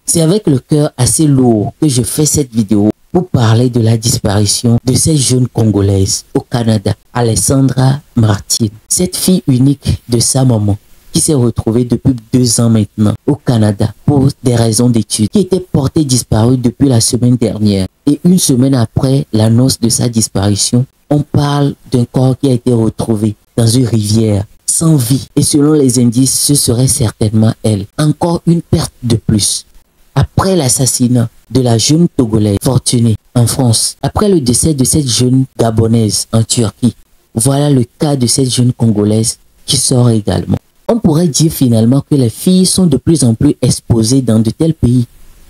C'est avec le cœur assez lourd que je fais cette vidéo pour parler de la disparition de cette jeune Congolaise au Canada, Alessandra Martine. Cette fille unique de sa maman qui s'est retrouvée depuis 2 ans maintenant au Canada pour des raisons d'études, qui était portée disparue depuis la semaine dernière. Et 1 semaine après l'annonce de sa disparition, on parle d'un corps qui a été retrouvé dans une rivière sans vie. Et selon les indices, ce serait certainement elle. Encore une perte de plus. Après l'assassinat de la jeune Togolaise Fortunée en France, après le décès de cette jeune Gabonaise en Turquie, voilà le cas de cette jeune Congolaise qui sort également. On pourrait dire finalement que les filles sont de plus en plus exposées dans de tels pays,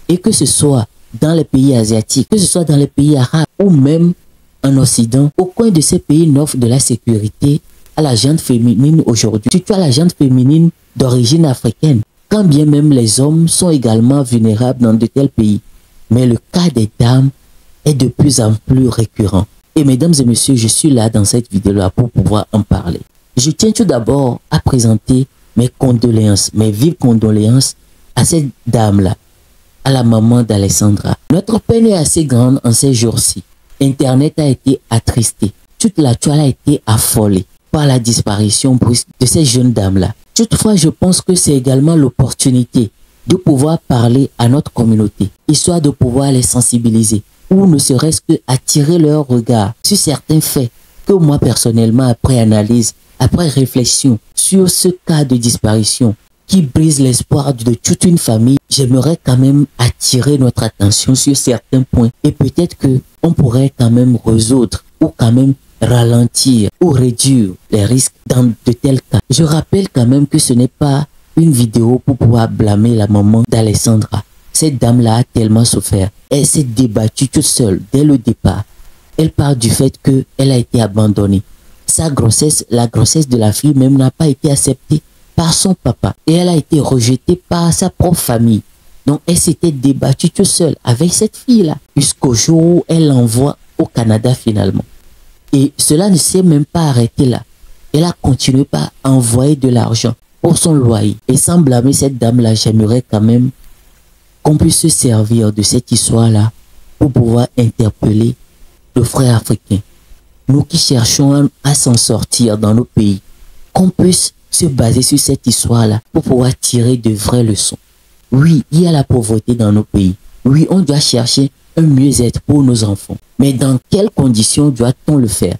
et que ce soit dans les pays asiatiques, que ce soit dans les pays arabes ou même en Occident, aucun de ces pays n'offre de la sécurité à la gente féminine aujourd'hui, surtout à la gente féminine d'origine africaine. Quand bien même les hommes sont également vulnérables dans de tels pays. Mais le cas des dames est de plus en plus récurrent. Et mesdames et messieurs, je suis là dans cette vidéo-là pour pouvoir en parler. Je tiens tout d'abord à présenter mes condoléances, mes vives condoléances à cette dame-là, à la maman d'Alessandra. Notre peine est assez grande en ces jours-ci. Internet a été attristé. Toute la toile a été affolée par la disparition brusque de cette jeune dame-là. Toutefois, je pense que c'est également l'opportunité de pouvoir parler à notre communauté, histoire de pouvoir les sensibiliser, ou ne serait-ce que attirer leur regard sur certains faits que moi personnellement, après analyse, après réflexion sur ce cas de disparition qui brise l'espoir de toute une famille, j'aimerais quand même attirer notre attention sur certains points et peut-être que on pourrait quand même résoudre ou quand même ralentir ou réduire les risques dans de tels cas. Je rappelle quand même que ce n'est pas une vidéo pour pouvoir blâmer la maman d'Alessandra. Cette dame-là a tellement souffert. Elle s'est débattue toute seule dès le départ. Elle part du fait qu'elle a été abandonnée. Sa grossesse, la grossesse de la fille même n'a pas été acceptée par son papa. Et elle a été rejetée par sa propre famille. Donc elle s'était débattue toute seule avec cette fille-là jusqu'au jour où elle l'envoie au Canada finalement. Et cela ne s'est même pas arrêté là. Elle a continué par envoyer de l'argent pour son loyer. Et sans blâmer cette dame-là, j'aimerais quand même qu'on puisse se servir de cette histoire-là pour pouvoir interpeller le frère africain. Nous qui cherchons à s'en sortir dans nos pays, qu'on puisse se baser sur cette histoire-là pour pouvoir tirer de vraies leçons. Oui, il y a la pauvreté dans nos pays. Oui, on doit chercher un mieux-être pour nos enfants. Mais dans quelles conditions doit-on le faire?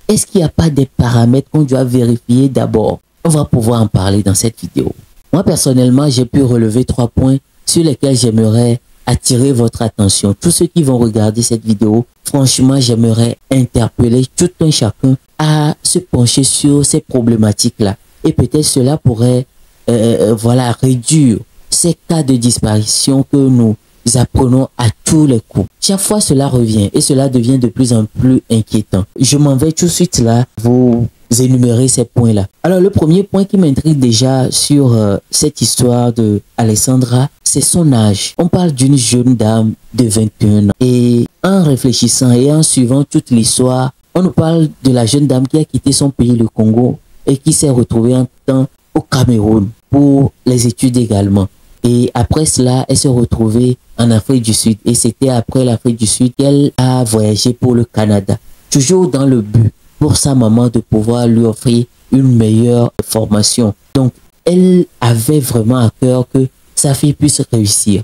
Est-ce qu'il n'y a pas des paramètres qu'on doit vérifier d'abord? On va pouvoir en parler dans cette vidéo. Moi, personnellement, j'ai pu relever 3 points sur lesquels j'aimerais attirer votre attention. Tous ceux qui vont regarder cette vidéo, franchement, j'aimerais interpeller tout un chacun à se pencher sur ces problématiques-là. Et peut-être cela pourrait voilà, réduire ces cas de disparition que nous apprenons à tous les coups. Chaque fois, cela revient et cela devient de plus en plus inquiétant. Je m'en vais tout de suite là, vous énumérer ces points-là. Alors, le premier point qui m'intrigue déjà sur cette histoire de Alessandra, c'est son âge. On parle d'une jeune dame de 21 ans. Et en réfléchissant et en suivant toute l'histoire, on nous parle de la jeune dame qui a quitté son pays, le Congo, et qui s'est retrouvée en temps au Cameroun pour les études également. Et après cela, elle s'est retrouvée en Afrique du Sud. Et c'était après l'Afrique du Sud qu'elle a voyagé pour le Canada. Toujours dans le but pour sa maman de pouvoir lui offrir une meilleure formation. Donc, elle avait vraiment à cœur que sa fille puisse réussir.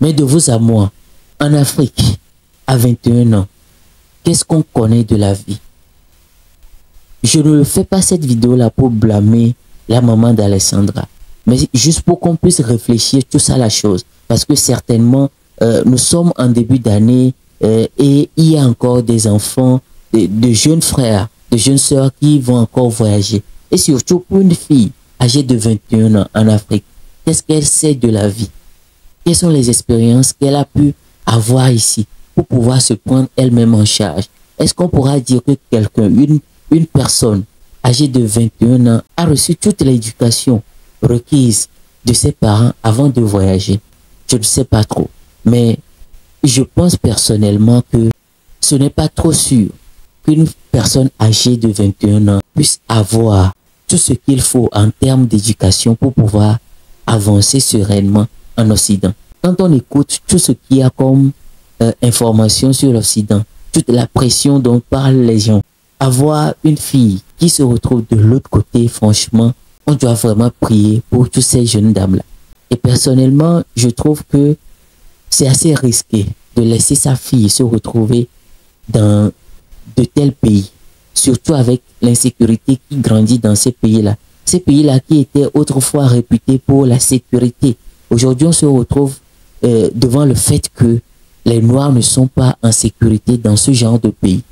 Mais de vous à moi, en Afrique, à 21 ans, qu'est-ce qu'on connaît de la vie? Je ne fais pas cette vidéo-là pour blâmer la maman d'Alessandra, mais juste pour qu'on puisse réfléchir tout ça à la chose. Parce que certainement, nous sommes en début d'année et il y a encore des enfants, de jeunes frères, de jeunes sœurs qui vont encore voyager. Et surtout pour une fille âgée de 21 ans en Afrique, qu'est-ce qu'elle sait de la vie? Quelles sont les expériences qu'elle a pu avoir ici pour pouvoir se prendre elle-même en charge? Est-ce qu'on pourra dire que quelqu'un, une personne âgée de 21 ans a reçu toute l'éducation requise de ses parents avant de voyager? Je ne sais pas trop. Mais je pense personnellement que ce n'est pas trop sûr qu'une personne âgée de 21 ans puisse avoir tout ce qu'il faut en termes d'éducation pour pouvoir avancer sereinement en Occident. Quand on écoute tout ce qu'il y a comme information sur l'Occident, toute la pression dont parlent les gens, avoir une fille qui se retrouve de l'autre côté, franchement, on doit vraiment prier pour toutes ces jeunes dames-là. Et personnellement, je trouve que c'est assez risqué de laisser sa fille se retrouver dans de tels pays, surtout avec l'insécurité qui grandit dans ces pays-là. Ces pays-là qui étaient autrefois réputés pour la sécurité. Aujourd'hui, on se retrouve devant le fait que les Noirs ne sont pas en sécurité dans ce genre de pays.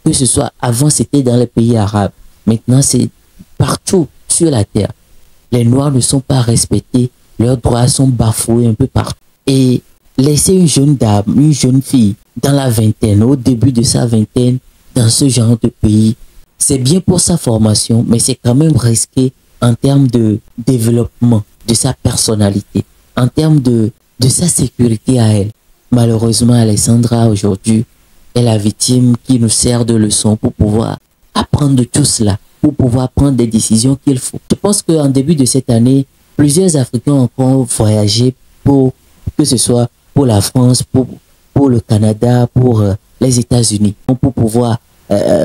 Que ce soit avant, c'était dans les pays arabes. Maintenant, c'est partout sur la terre. Les Noirs ne sont pas respectés. Leurs droits sont bafoués un peu partout. Et laisser une jeune dame, une jeune fille, dans la vingtaine, au début de sa vingtaine, dans ce genre de pays, c'est bien pour sa formation, mais c'est quand même risqué en termes de développement de sa personnalité, en termes de sa sécurité à elle. Malheureusement, Alessandra, aujourd'hui, est la victime qui nous sert de leçon pour pouvoir apprendre de tout cela, pour pouvoir prendre des décisions qu'il faut. Je pense qu'en début de cette année, plusieurs Africains ont encore voyagé pour, que ce soit pour la France, pour le Canada, pour les États-Unis, pour pouvoir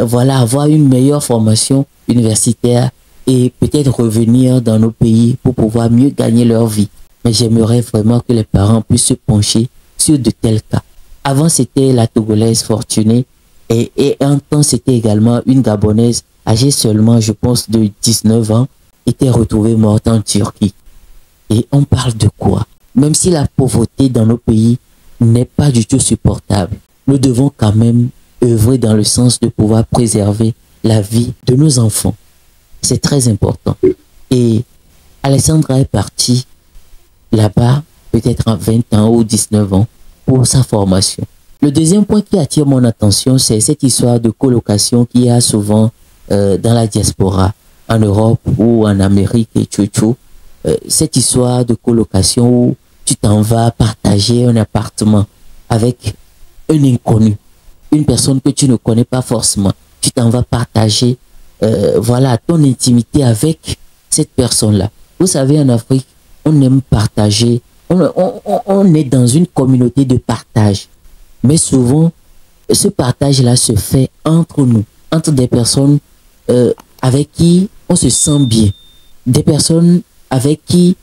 voilà, avoir une meilleure formation universitaire et peut-être revenir dans nos pays pour pouvoir mieux gagner leur vie. Mais j'aimerais vraiment que les parents puissent se pencher sur de tels cas. Avant, c'était la Togolaise fortunée et un temps, c'était également une Gabonaise âgée seulement, je pense, de 19 ans, était retrouvée morte en Turquie. Et on parle de quoi? Même si la pauvreté dans nos pays n'est pas du tout supportable, nous devons quand même œuvrer dans le sens de pouvoir préserver la vie de nos enfants. C'est très important. Et Alessandra est partie là-bas, peut-être en 20 ans ou 19 ans, pour sa formation. Le deuxième point qui attire mon attention, c'est cette histoire de colocation qu'il y a souvent dans la diaspora, en Europe ou en Amérique et tout. Cette histoire de colocation où tu t'en vas partager un appartement avec un inconnu, une personne que tu ne connais pas forcément. Tu t'en vas partager voilà, ton intimité avec cette personne-là. Vous savez, en Afrique, on aime partager. On est dans une communauté de partage. Mais souvent, ce partage-là se fait entre nous, entre des personnes avec qui on se sent bien, des personnes avec qui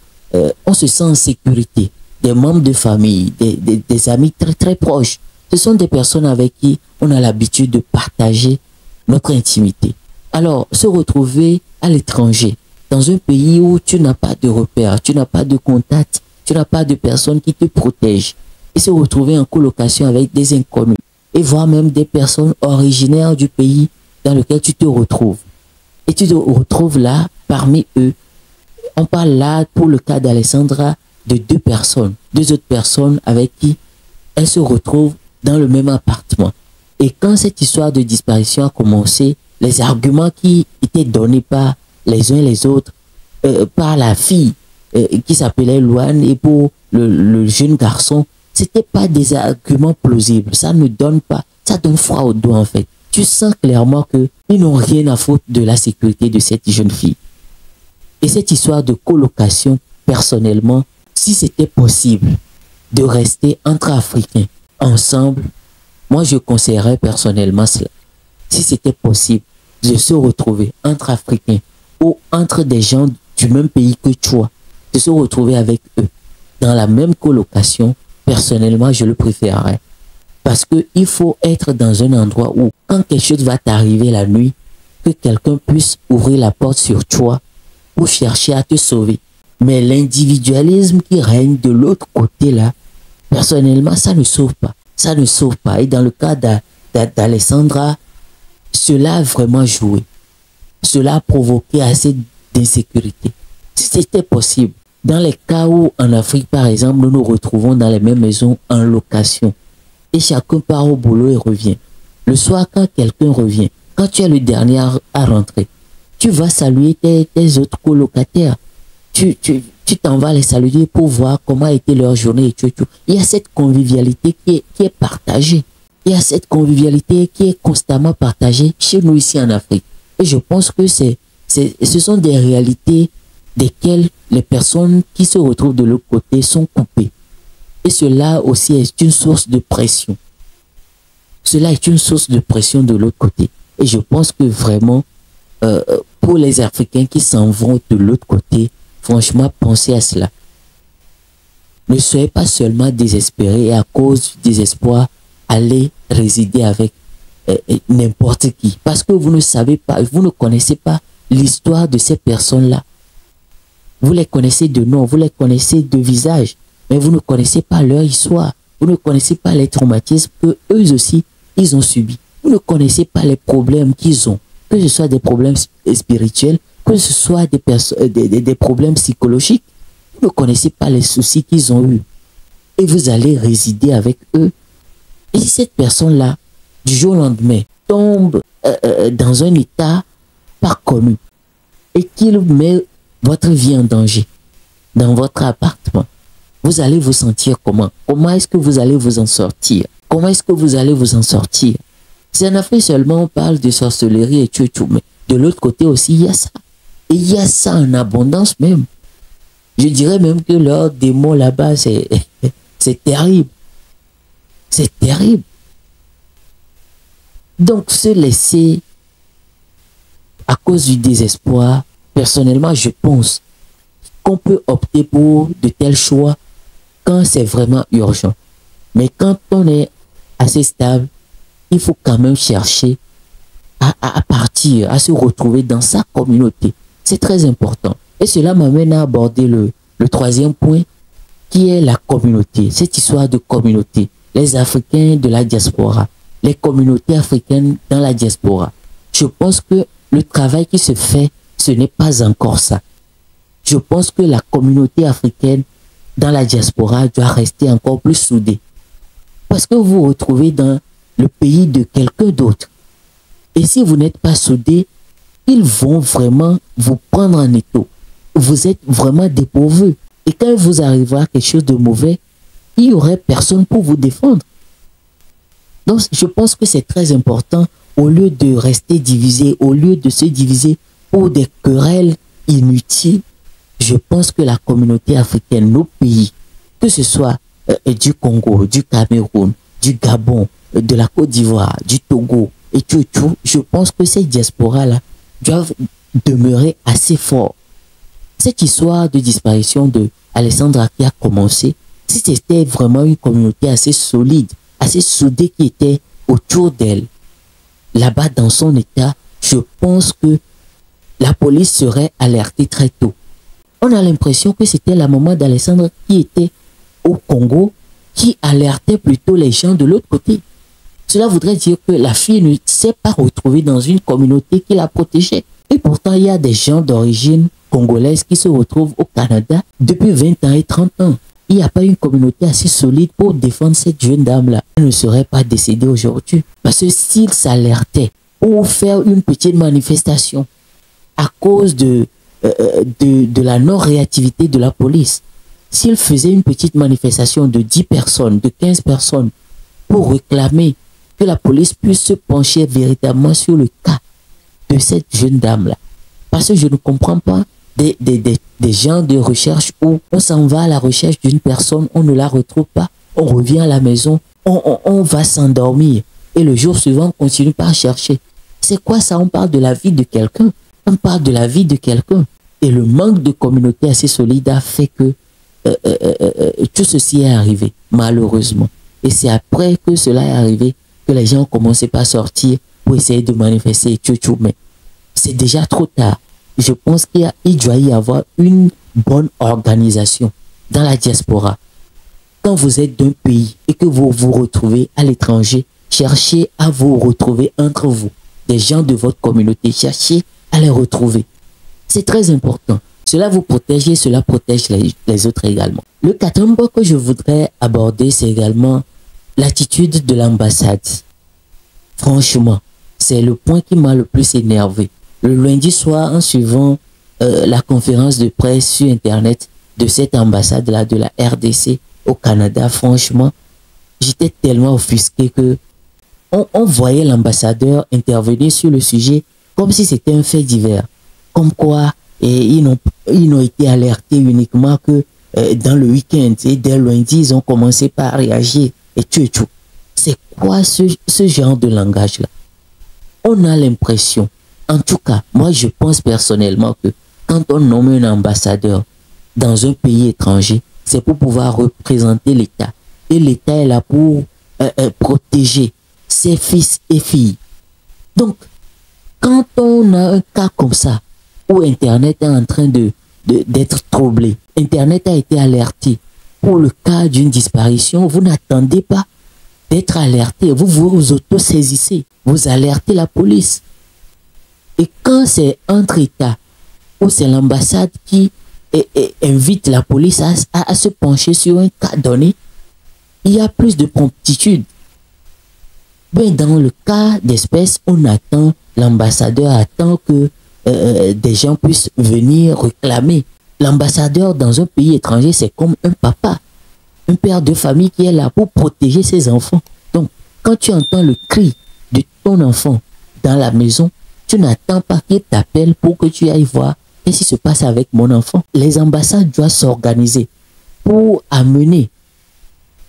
on se sent en sécurité, des membres de famille, des amis très très proches. Ce sont des personnes avec qui on a l'habitude de partager notre intimité. Alors, se retrouver à l'étranger, dans un pays où tu n'as pas de repères, tu n'as pas de contact, tu n'as pas de personnes qui te protègent, et se retrouver en colocation avec des inconnus, et voire même des personnes originaires du pays dans lequel tu te retrouves. Et tu te retrouves là, parmi eux. On parle là, pour le cas d'Alessandra, de deux autres personnes avec qui elle se retrouve dans le même appartement. Et quand cette histoire de disparition a commencé, les arguments qui étaient donnés par les uns et les autres, par la fille qui s'appelait Louane et pour le jeune garçon, c'était pas des arguments plausibles. Ça ne donne pas, ça donne froid au dos en fait. Tu sens clairement qu'ils n'ont rien à foutre de la sécurité de cette jeune fille. Et cette histoire de colocation, personnellement, si c'était possible de rester entre Africains ensemble, moi je conseillerais personnellement cela. Si c'était possible de se retrouver entre Africains ou entre des gens du même pays que toi, de se retrouver avec eux dans la même colocation, personnellement je le préférerais. Parce qu'il faut être dans un endroit où, quand quelque chose va t'arriver la nuit, que quelqu'un puisse ouvrir la porte sur toi pour chercher à te sauver. Mais l'individualisme qui règne de l'autre côté là, personnellement, ça ne sauve pas. Ça ne sauve pas. Et dans le cas d'Alessandra, cela a vraiment joué. Cela a provoqué assez d'insécurité. Si c'était possible, dans les cas où en Afrique, par exemple, nous nous retrouvons dans les mêmes maisons en location, et chacun part au boulot et revient. Le soir, quand quelqu'un revient, quand tu es le dernier à rentrer, tu vas saluer tes autres colocataires. Tu t'en vas les saluer pour voir comment a été leur journée et tout. Il y a cette convivialité qui est partagée. Il y a cette convivialité qui est constamment partagée chez nous ici en Afrique. Et je pense que ce sont des réalités desquels les personnes qui se retrouvent de l'autre côté sont coupées. Et cela aussi est une source de pression. Cela est une source de pression de l'autre côté. Et je pense que vraiment, pour les Africains qui s'en vont de l'autre côté, franchement, pensez à cela. Ne soyez pas seulement désespérés et à cause du désespoir, allez résider avec n'importe qui. Parce que vous ne savez pas, vous ne connaissez pas l'histoire de ces personnes-là. Vous les connaissez de nom, vous les connaissez de visage, mais vous ne connaissez pas leur histoire. Vous ne connaissez pas les traumatismes que eux aussi, ils ont subis. Vous ne connaissez pas les problèmes qu'ils ont, que ce soit des problèmes spirituels, que ce soit des problèmes psychologiques. Vous ne connaissez pas les soucis qu'ils ont eus. Et vous allez résider avec eux. Et si cette personne-là, du jour au lendemain, tombe dans un état pas connu et qu'il met votre vie en danger dans votre appartement, vous allez vous sentir comment? Comment est-ce que vous allez vous en sortir? Comment est-ce que vous allez vous en sortir? C'est en Afrique seulement on parle de sorcellerie et tout, mais de l'autre côté aussi, il y a ça. Et il y a ça en abondance même. Je dirais même que leur démon là-bas, c'est terrible. C'est terrible. Donc, se laisser à cause du désespoir, personnellement, je pense qu'on peut opter pour de tels choix quand c'est vraiment urgent. Mais quand on est assez stable, il faut quand même chercher à partir, à se retrouver dans sa communauté. C'est très important. Et cela m'amène à aborder le troisième point, qui est la communauté. Cette histoire de communauté. Les Africains de la diaspora. Les communautés africaines dans la diaspora. Je pense que le travail qui se fait, ce n'est pas encore ça. Je pense que la communauté africaine dans la diaspora doit rester encore plus soudée. Parce que vous vous retrouvez dans le pays de quelqu'un d'autre. Et si vous n'êtes pas soudés, ils vont vraiment vous prendre en étau. Vous êtes vraiment dépourvus. Et quand il vous arrivera quelque chose de mauvais, il n'y aurait personne pour vous défendre. Donc, je pense que c'est très important, au lieu de rester divisé, au lieu de se diviser pour des querelles inutiles, je pense que la communauté africaine, nos pays, que ce soit du Congo, du Cameroun, du Gabon, de la Côte d'Ivoire, du Togo, et tout, je pense que ces diasporas-là doivent demeurer assez forts. Cette histoire de disparition de Alessandra qui a commencé, si c'était vraiment une communauté assez solide, assez soudée qui était autour d'elle, là-bas dans son état, je pense que la police serait alertée très tôt. On a l'impression que c'était la maman d'Alessandra qui était au Congo, qui alertait plutôt les gens de l'autre côté. Cela voudrait dire que la fille ne s'est pas retrouvée dans une communauté qui la protégeait. Et pourtant, il y a des gens d'origine congolaise qui se retrouvent au Canada depuis 20 ans et 30 ans. Il n'y a pas une communauté assez solide pour défendre cette jeune dame-là. Elle ne serait pas décédée aujourd'hui. Parce que s'ils s'alertaient pour faire une petite manifestation à cause de la non-réactivité de la police, s'ils faisaient une petite manifestation de 10 personnes, de 15 personnes, pour réclamer que la police puisse se pencher véritablement sur le cas de cette jeune dame-là. Parce que je ne comprends pas des gens de recherche où on s'en va à la recherche d'une personne, on ne la retrouve pas, on revient à la maison, on va s'endormir et le jour suivant, on continue par chercher. C'est quoi ça? On parle de la vie de quelqu'un. On parle de la vie de quelqu'un. Et le manque de communauté assez solide a fait que tout ceci est arrivé, malheureusement. Et c'est après que cela est arrivé que les gens ont commencé par sortir pour essayer de manifester tout, mais c'est déjà trop tard. Je pense qu'il doit y avoir une bonne organisation dans la diaspora. Quand vous êtes d'un pays et que vous vous retrouvez à l'étranger, cherchez à vous retrouver entre vous. Des gens de votre communauté, cherchez à les retrouver. C'est très important. Cela vous protège et cela protège les autres également. Le quatrième point que je voudrais aborder, c'est également l'attitude de l'ambassade. Franchement, c'est le point qui m'a le plus énervé. Le lundi soir, en suivant la conférence de presse sur Internet de cette ambassade-là, de la RDC au Canada, franchement, j'étais tellement offusqué que on voyait l'ambassadeur intervenir sur le sujet comme si c'était un fait divers. Comme quoi, et ils n'ont été alertés uniquement que dans le week-end. Et dès lundi, ils ont commencé par réagir et tout. C'est quoi ce genre de langage-là? On a l'impression, en tout cas, moi je pense personnellement que quand on nomme un ambassadeur dans un pays étranger, c'est pour pouvoir représenter l'État. Et l'État est là pour protéger ses fils et filles. Donc, quand on a un cas comme ça, où Internet est en train d'être troublé, Internet a été alerté pour le cas d'une disparition, vous n'attendez pas d'être alerté, vous auto-saisissez, vous alertez la police. Et quand c'est entre États, ou c'est l'ambassade qui invite la police à se pencher sur un cas donné, il y a plus de promptitude. Mais dans le cas d'espèce, on attend, l'ambassadeur attend que des gens puissent venir réclamer. L'ambassadeur dans un pays étranger, c'est comme un papa, un père de famille qui est là pour protéger ses enfants. Donc, quand tu entends le cri de ton enfant dans la maison, tu n'attends pas qu'il t'appelle pour que tu ailles voir qu'est-ce qui se passe avec mon enfant. Les ambassades doivent s'organiser pour amener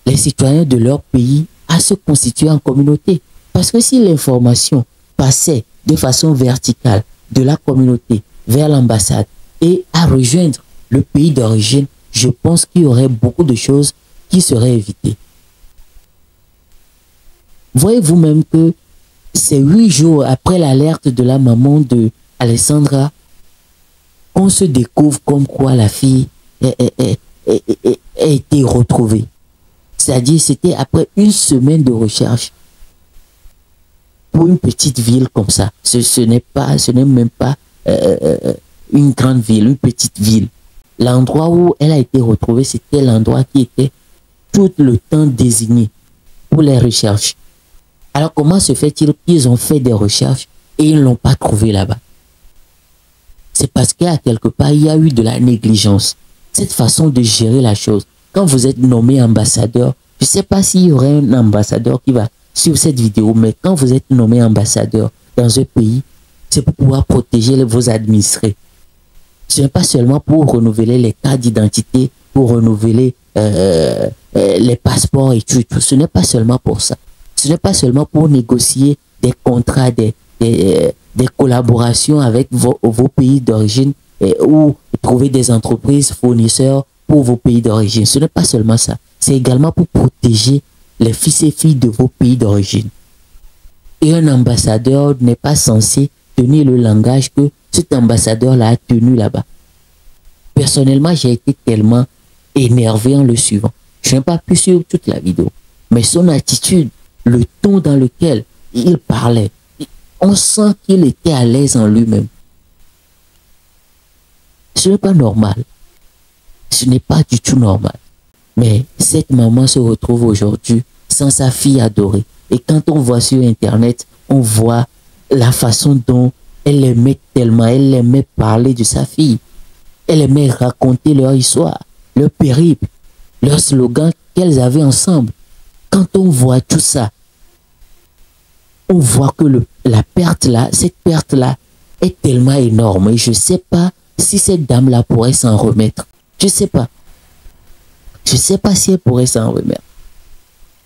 les citoyens de leur pays à se constituer en communauté. Parce que si l'information passait de façon verticale de la communauté vers l'ambassade et à rejoindre le pays d'origine, je pense qu'il y aurait beaucoup de choses qui seraient évitées. Voyez-vous même que c'est 8 jours après l'alerte de la maman de Alessandra qu'on se découvre comme quoi la fille a été retrouvée. C'est-à-dire c'était après une semaine de recherche pour une petite ville comme ça. Ce n'est même pas une grande ville, une petite ville. L'endroit où elle a été retrouvée, c'était l'endroit qui était tout le temps désigné pour les recherches. Alors comment se fait-il qu'ils ont fait des recherches et ils ne l'ont pas trouvé là-bas? C'est parce qu'à quelque part, il y a eu de la négligence. Cette façon de gérer la chose. Quand vous êtes nommé ambassadeur, je ne sais pas s'il y aurait un ambassadeur qui va suivre cette vidéo, mais quand vous êtes nommé ambassadeur dans un pays, c'est pour pouvoir protéger vos administrés. Ce n'est pas seulement pour renouveler les cartes d'identité, pour renouveler les passeports et tout. Ce n'est pas seulement pour ça. Ce n'est pas seulement pour négocier des contrats, des collaborations avec vos pays d'origine ou trouver des entreprises fournisseurs pour vos pays d'origine. Ce n'est pas seulement ça. C'est également pour protéger les fils et filles de vos pays d'origine. Et un ambassadeur n'est pas censé tenir le langage que cet ambassadeur-là a tenu là-bas. Personnellement, j'ai été tellement énervé en le suivant. Je n'ai pas pu suivre toute la vidéo. Mais son attitude, le ton dans lequel il parlait, on sent qu'il était à l'aise en lui-même. Ce n'est pas normal. Ce n'est pas du tout normal. Mais cette maman se retrouve aujourd'hui sans sa fille adorée. Et quand on voit sur Internet, on voit la façon dont elle aimait tellement, elle aimait parler de sa fille. Elle aimait raconter leur histoire, leur périple, leur slogan qu'elles avaient ensemble. Quand on voit tout ça, on voit que la perte-là, cette perte-là est tellement énorme. Et je ne sais pas si cette dame-là pourrait s'en remettre. Je ne sais pas. Je ne sais pas si elle pourrait s'en remettre.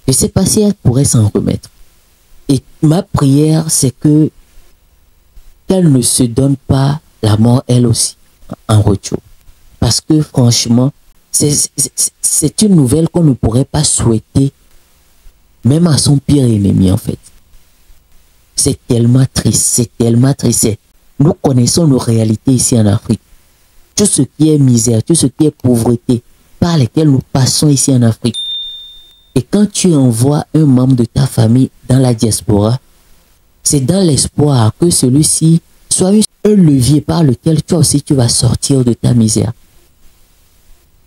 Je ne sais pas si elle pourrait s'en remettre. Et ma prière, c'est que qu'elle ne se donne pas la mort elle aussi en retour. Parce que franchement, c'est une nouvelle qu'on ne pourrait pas souhaiter même à son pire ennemi en fait. C'est tellement triste, c'est tellement triste. Nous connaissons nos réalités ici en Afrique. Tout ce qui est misère, tout ce qui est pauvreté, par lesquels nous passons ici en Afrique. Et quand tu envoies un membre de ta famille dans la diaspora, c'est dans l'espoir que celui-ci soit un levier par lequel toi aussi tu vas sortir de ta misère.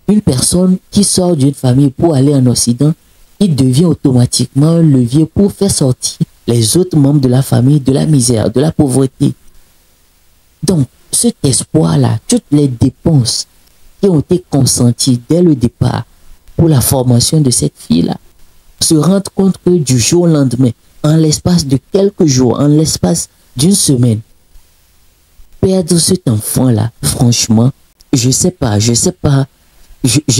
Une personne qui sort d'une famille pour aller en Occident, il devient automatiquement un levier pour faire sortir les autres membres de la famille de la misère, de la pauvreté. Donc, cet espoir-là, toutes les dépenses qui ont été consenties dès le départ pour la formation de cette fille-là, se rendre compte que du jour au lendemain, en l'espace de quelques jours, en l'espace d'une semaine, perdre cet enfant-là, franchement, je sais pas, je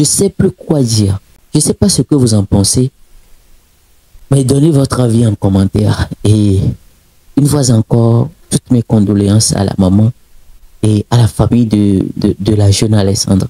sais plus quoi dire. Je sais pas ce que vous en pensez, mais donnez votre avis en commentaire. Et une fois encore, toutes mes condoléances à la maman et à la famille de la jeune Alessandra.